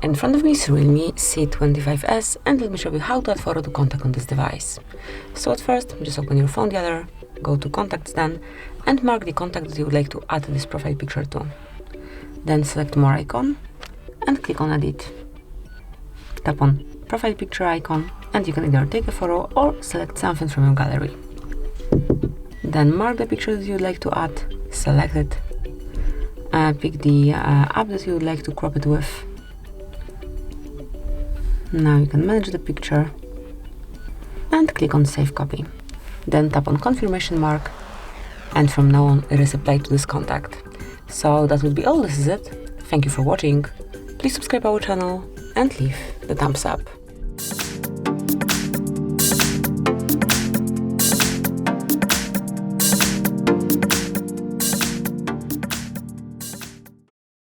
In front of me is REALME C25s, and let me show you how to add photo to contact on this device. So at first, just open your phone dialer, go to Contacts then, and mark the contact that you would like to add this profile picture to. Then select More icon, and click on Edit. Tap on Profile Picture icon, and you can either take a photo or select something from your gallery. Then mark the picture that you would like to add, select it, pick the app that you would like to crop it with. Now you can manage the picture and click on Save Copy. Then tap on confirmation mark, and from now on it is applied to this contact. So that would be all. This is it. Thank you for watching. Please subscribe our channel and leave the thumbs up.